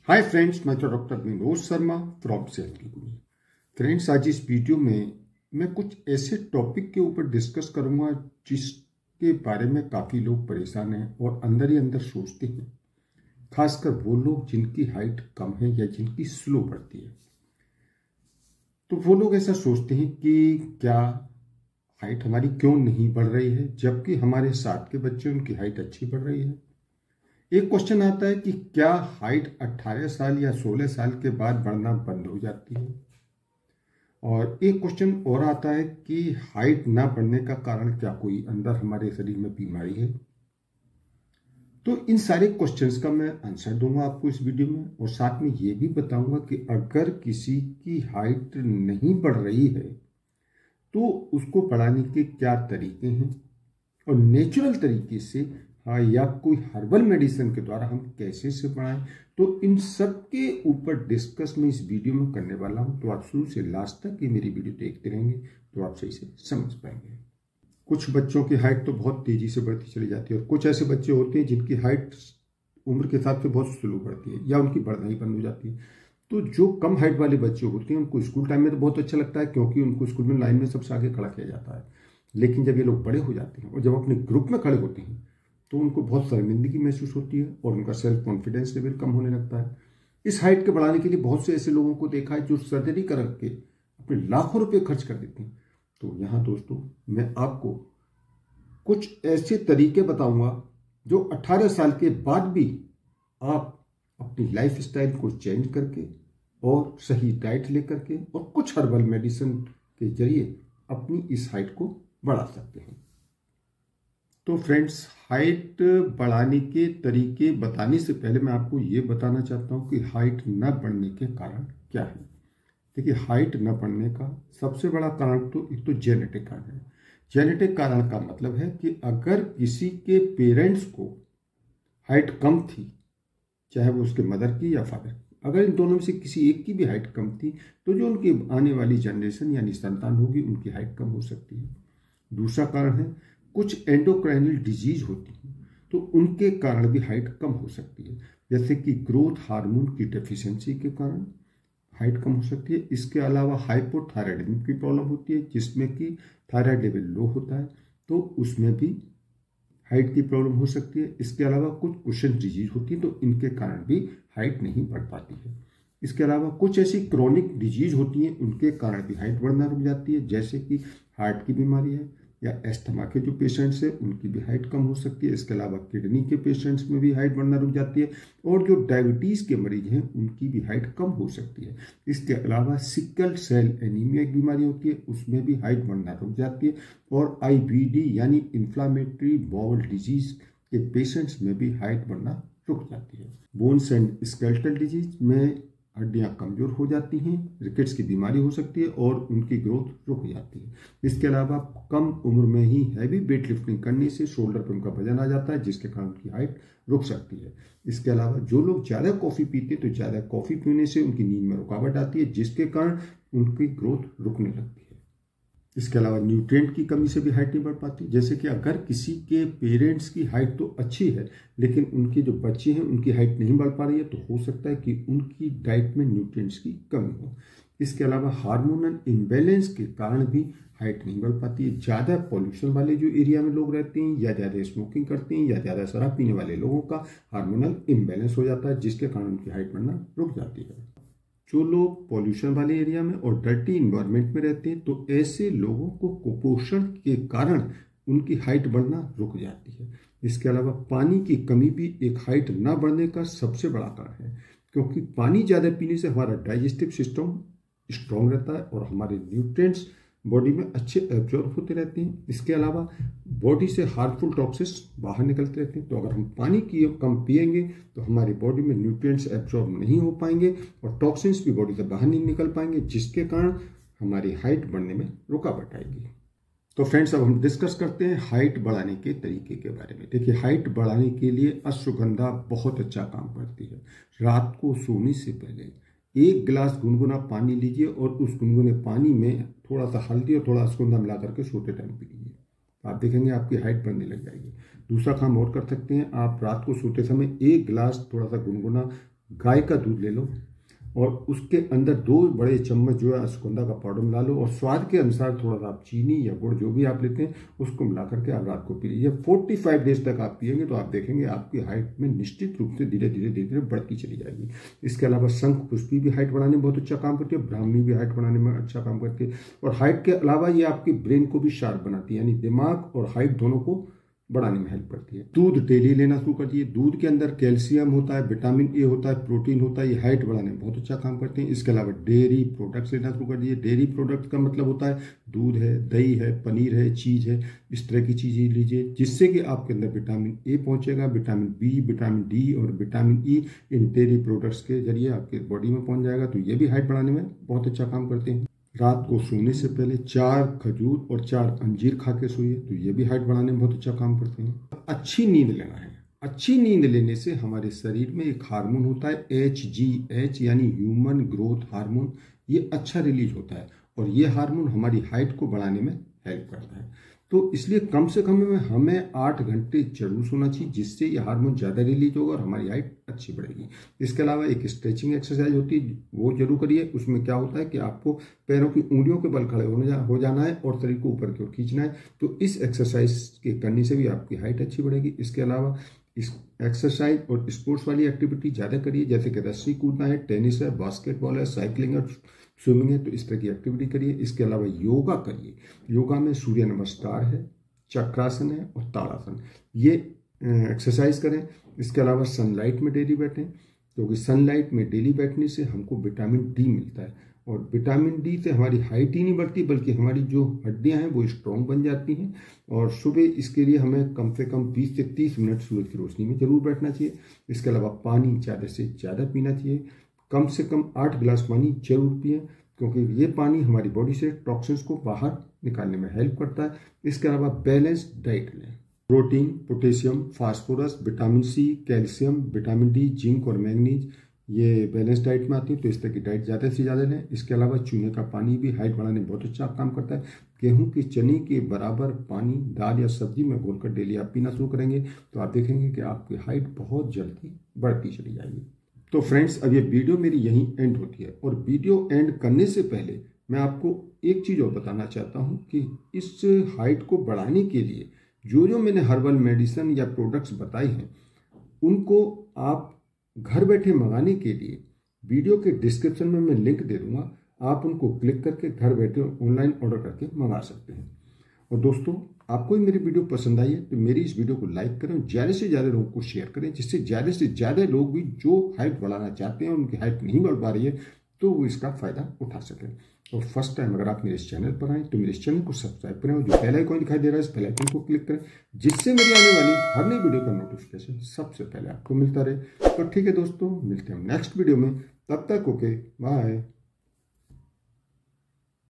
Hi friends, मैं तो doctor Vinod Sharma from सेहत की गुरु। फ्रेंड्स, आज इस वीडियो में मैं कुछ ऐसे टॉपिक के ऊपर डिस्कस करूंगा जिसके बारे में काफ़ी लोग परेशान हैं और अंदर ही अंदर सोचते हैं, खासकर वो लोग जिनकी हाइट कम है या जिनकी स्लो बढ़ती है। तो वो लोग ऐसा सोचते हैं कि क्या हाइट हमारी क्यों नहीं बढ़ रही है, जबकि हमारे साथ के बच्चे उनकी हाइट अच्छी बढ़ रही है। एक क्वेश्चन आता है कि क्या हाइट 18 साल या 16 साल के बाद बढ़ना बंद हो जाती है। और एक क्वेश्चन और आता है कि हाइट ना बढ़ने का कारण क्या कोई अंदर हमारे शरीर में बीमारी है। तो इन सारे क्वेश्चंस का मैं आंसर दूंगा आपको इस वीडियो में, और साथ में ये भी बताऊंगा कि अगर किसी की हाइट नहीं बढ़ रही है तो उसको बढ़ाने के क्या तरीके हैं और नेचुरल तरीके से या कोई हर्बल मेडिसिन के द्वारा हम कैसे से बढ़ाएं। तो इन सब के ऊपर डिस्कस मैं इस वीडियो में करने वाला हूं। तो आप शुरू से लास्ट तक ये मेरी वीडियो देखते रहेंगे तो आप सही से समझ पाएंगे। कुछ बच्चों की हाइट तो बहुत तेजी से बढ़ती चली जाती है और कुछ ऐसे बच्चे होते हैं जिनकी हाइट उम्र के हिसाब से बहुत स्लो बढ़ती है या उनकी बढ़ना ही बंद हो जाती है। तो जो कम हाइट वाले बच्चे होते हैं उनको स्कूल टाइम में तो बहुत अच्छा लगता है, क्योंकि उनको स्कूल में लाइन में सबसे आगे खड़ा किया जाता है। लेकिन जब ये लोग बड़े हो जाते हैं और जब अपने ग्रुप में खड़े होते हैं तो उनको बहुत शर्मिंदगी महसूस होती है और उनका सेल्फ कॉन्फिडेंस लेवल कम होने लगता है। इस हाइट के बढ़ाने के लिए बहुत से ऐसे लोगों को देखा है जो सर्जरी करके अपने लाखों रुपए खर्च कर देते हैं। तो यहाँ दोस्तों, मैं आपको कुछ ऐसे तरीके बताऊंगा जो 18 साल के बाद भी आप अपनी लाइफ स्टाइल को चेंज करके और सही डाइट लेकर के और कुछ हर्बल मेडिसिन के जरिए अपनी इस हाइट को बढ़ा सकते हैं। तो फ्रेंड्स, हाइट बढ़ाने के तरीके बताने से पहले मैं आपको ये बताना चाहता हूँ कि हाइट न बढ़ने के कारण क्या है। देखिए, हाइट न बढ़ने का सबसे बड़ा कारण तो एक तो जेनेटिक कारण है। जेनेटिक कारण का मतलब है कि अगर किसी के पेरेंट्स को हाइट कम थी, चाहे वो उसके मदर की या फादर की, अगर इन दोनों में से किसी एक की भी हाइट कम थी तो जो उनकी आने वाली जनरेशन यानी संतान होगी उनकी हाइट कम हो सकती है। दूसरा कारण है कुछ एंडोक्राइनल डिजीज होती है तो उनके कारण भी हाइट कम हो सकती है, जैसे कि ग्रोथ हार्मोन की डेफिशिएंसी के कारण हाइट कम हो सकती है। इसके अलावा हाइपोथायराइडिज्म की प्रॉब्लम होती है जिसमें कि थायराइड लेवल लो होता है, तो उसमें भी हाइट की प्रॉब्लम हो सकती है। इसके अलावा कुछ कुशन डिजीज होती है तो इनके कारण भी हाइट नहीं बढ़ पाती है। इसके अलावा कुछ ऐसी क्रोनिक डिजीज होती हैं उनके कारण भी हाइट बढ़ना रुक जाती है, जैसे कि हार्ट की बीमारी है या एस्थमा के जो पेशेंट्स हैं उनकी भी हाइट कम हो सकती है। इसके अलावा किडनी के पेशेंट्स में भी हाइट बढ़ना रुक जाती है और जो डायबिटीज़ के मरीज हैं उनकी भी हाइट कम हो सकती है। इसके अलावा सिकल सेल एनीमिया एक बीमारी होती है, उसमें भी हाइट बढ़ना रुक जाती है। और IBD यानी इन्फ्लामेटरी बाउल डिजीज के पेशेंट्स में भी हाइट बढ़ना रुक जाती है। बोन्स एंड स्केलेटल डिजीज में हड्डियां कमजोर हो जाती हैं, रिकेट्स की बीमारी हो सकती है और उनकी ग्रोथ रुक जाती है। इसके अलावा कम उम्र में ही हैवी वेट लिफ्टिंग करने से शोल्डर पर उनका वजन आ जाता है जिसके कारण उनकी हाइट रुक सकती है। इसके अलावा जो लोग ज़्यादा कॉफ़ी पीते हैं तो ज़्यादा कॉफ़ी पीने से उनकी नींद में रुकावट आती है जिसके कारण उनकी ग्रोथ रुकने लगती है। इसके अलावा न्यूट्रिएंट की कमी से भी हाइट नहीं बढ़ पाती, जैसे कि अगर किसी के पेरेंट्स की हाइट तो अच्छी है लेकिन उनके जो बच्चे हैं उनकी हाइट नहीं बढ़ पा रही है तो हो सकता है कि उनकी डाइट में न्यूट्रिएंट्स की कमी हो। इसके अलावा हार्मोनल इम्बैलेंस के कारण भी हाइट नहीं बढ़ पाती है। ज़्यादा पॉल्यूशन वाले जो एरिया में लोग रहते हैं या ज़्यादा स्मोकिंग करते हैं या ज़्यादा शराब पीने वाले लोगों का हार्मोनल इम्बैलेंस हो जाता है जिसके कारण उनकी हाइट बढ़ना रुक जाती है। जो लोग पॉल्यूशन वाले एरिया में और डर्टी इन्वायरमेंट में रहते हैं तो ऐसे लोगों को कुपोषण के कारण उनकी हाइट बढ़ना रुक जाती है। इसके अलावा पानी की कमी भी एक हाइट ना बढ़ने का सबसे बड़ा कारण है, क्योंकि पानी ज़्यादा पीने से हमारा डाइजेस्टिव सिस्टम स्ट्रांग रहता है और हमारे न्यूट्रिएंट्स बॉडी में अच्छे एब्जॉर्ब होते रहते हैं। इसके अलावा बॉडी से हार्मफुल टॉक्सिन्स बाहर निकलते रहते हैं। तो अगर हम पानी की कम पिएंगे तो हमारी बॉडी में न्यूट्रिएंट्स एब्जॉर्ब नहीं हो पाएंगे और टॉक्सिन्स भी बॉडी से बाहर नहीं निकल पाएंगे जिसके कारण हमारी हाइट बढ़ने में रुकावट आएगी। तो फ्रेंड्स, अब हम डिस्कस करते हैं हाइट बढ़ाने के तरीके के बारे में। देखिए, हाइट बढ़ाने के लिए अश्वगंधा बहुत अच्छा काम करती है। रात को सोने से पहले 1 गिलास गुनगुना पानी लीजिए और उस गुनगुने पानी में थोड़ा सा हल्दी और थोड़ा अश्वगंधा मिला करके सोते टाइम पी लीजिए। आप देखेंगे आपकी हाइट बढ़ने लग जाएगी। दूसरा काम और कर सकते हैं, आप रात को सोते समय 1 गिलास थोड़ा सा गुनगुना गाय का दूध ले लो और उसके अंदर 2 बड़े चम्मच जो है अश्वगंधा का पाउडर मिला लो और स्वाद के अनुसार थोड़ा सा आप चीनी या गुड़ जो भी आप लेते हैं उसको मिला करके आप रात को पी लीजिए। 45 डेज तक आप पिएंगे तो आप देखेंगे आपकी हाइट में निश्चित रूप से धीरे धीरे बढ़ती चली जाएगी। इसके अलावा शंख पुष्पी भी हाइट बढ़ाने में बहुत अच्छा काम करती है, ब्राह्मी भी हाइट बढ़ाने में अच्छा काम करती है और हाइट के अलावा ये आपकी ब्रेन को भी शार्प बनाती है, यानी दिमाग और हाइट दोनों को बढ़ाने में हेल्प करती है। दूध डेली लेना शुरू कर दिए। दूध के अंदर कैल्शियम होता है, विटामिन ए होता है, प्रोटीन होता है, ये हाइट बढ़ाने में बहुत अच्छा काम करते हैं। इसके अलावा डेयरी प्रोडक्ट्स लेना शुरू कर दिए। डेयरी प्रोडक्ट का मतलब होता है दूध है, दही है, पनीर है, चीज है, इस तरह की चीजें लीजिए जिससे कि आपके अंदर विटामिन ए पहुंचेगा, विटामिन बी, विटामिन डी और विटामिन ई इन डेयरी प्रोडक्ट्स के जरिए आपके बॉडी में पहुंच जाएगा, तो ये भी हाइट बढ़ाने में बहुत अच्छा काम करते हैं। रात को सोने से पहले 4 खजूर और 4 अंजीर खा के सोइए, तो ये भी हाइट बढ़ाने में बहुत अच्छा काम करते हैं। अच्छी नींद लेना है। अच्छी नींद लेने से हमारे शरीर में एक हार्मोन होता है HGH यानी ह्यूमन ग्रोथ हार्मोन, ये अच्छा रिलीज होता है और ये हार्मोन हमारी हाइट को बढ़ाने में हेल्प करता है। तो इसलिए कम से कम में हमें 8 घंटे जरूर सोना चाहिए जिससे ये हार्मोन ज़्यादा रिलीज होगा और हमारी हाइट अच्छी बढ़ेगी। इसके अलावा एक स्ट्रेचिंग एक्सरसाइज होती है, वो जरूर करिए। उसमें क्या होता है कि आपको पैरों की उंगलियों के बल खड़े हो जाना है और शरीर को ऊपर की ओर खींचना है, तो इस एक्सरसाइज के करने से भी आपकी हाइट अच्छी बढ़ेगी। इसके अलावा इस एक्सरसाइज और स्पोर्ट्स वाली एक्टिविटी ज़्यादा करिए, जैसे कि रस्सी कूदना है, टेनिस है, बास्केटबॉल है, साइकिलिंग है, स्विमिंग है, तो इस तरह की एक्टिविटी करिए। इसके अलावा योगा करिए। योगा में सूर्य नमस्कार है, चक्रासन है और ताड़ासन, ये एक्सरसाइज करें। इसके अलावा सनलाइट में डेली बैठें, क्योंकि सनलाइट में डेली बैठने से हमको विटामिन डी मिलता है और विटामिन डी से हमारी हाइट ही नहीं बढ़ती बल्कि हमारी जो हड्डियां हैं वो स्ट्रॉन्ग बन जाती हैं। और सुबह इसके लिए हमें कम से कम 20 से 30 मिनट सूरज की रोशनी में जरूर बैठना चाहिए। इसके अलावा पानी ज़्यादा से ज़्यादा पीना चाहिए, कम से कम 8 गिलास पानी जरूर पिए, क्योंकि ये पानी हमारी बॉडी से टॉक्सिन्स को बाहर निकालने में हेल्प करता है। इसके अलावा बैलेंस्ड डाइट लें। Protein, potassium, phosphorus, vitamin C, calcium, vitamin D, zinc और मैग्नीज, ये बैलेंस डाइट में आती है, तो इस तरह की डाइट ज़्यादा से ज़्यादा लें। इसके अलावा चूने का पानी भी हाइट बढ़ाने में बहुत अच्छा काम करता है। गेहूं के चने के बराबर पानी दाल या सब्जी में घोलकर डेली आप पीना शुरू करेंगे तो आप देखेंगे कि आपकी हाइट बहुत जल्दी बढ़ती चली जाएगी। तो फ्रेंड्स, अब ये वीडियो मेरी यहीं एंड होती है और वीडियो एंड करने से पहले मैं आपको एक चीज़ और बताना चाहता हूँ कि इस हाइट को बढ़ाने के लिए जो मैंने हर्बल मेडिसिन या प्रोडक्ट्स बताए हैं उनको आप घर बैठे मंगाने के लिए वीडियो के डिस्क्रिप्शन में मैं लिंक दे दूंगा, आप उनको क्लिक करके घर बैठे ऑनलाइन ऑर्डर करके मंगा सकते हैं। और दोस्तों, आपको मेरी वीडियो पसंद आई है तो मेरी इस वीडियो को लाइक करें, ज़्यादा से ज़्यादा लोगों को शेयर करें, जिससे ज़्यादा से ज़्यादा लोग भी जो हाइट बढ़ाना चाहते हैं, उनकी हाइट नहीं बढ़ पा रही है, तो वो इसका फ़ायदा उठा सकें। और फर्स्ट टाइम अगर आप मेरे इस चैनल पर आएँ तो मेरे इस चैनल को सब्सक्राइब करें और जो बेल आइकन दिखाई दे रहा है इस बेल आइकन को क्लिक करें, जिससे मेरी आने वाली हर नई वीडियो का नोटिफिकेशन सबसे पहले आपको मिलता रहे। तो ठीक है दोस्तों, मिलते हैं हम नेक्स्ट वीडियो में, तब तक ओके बाय।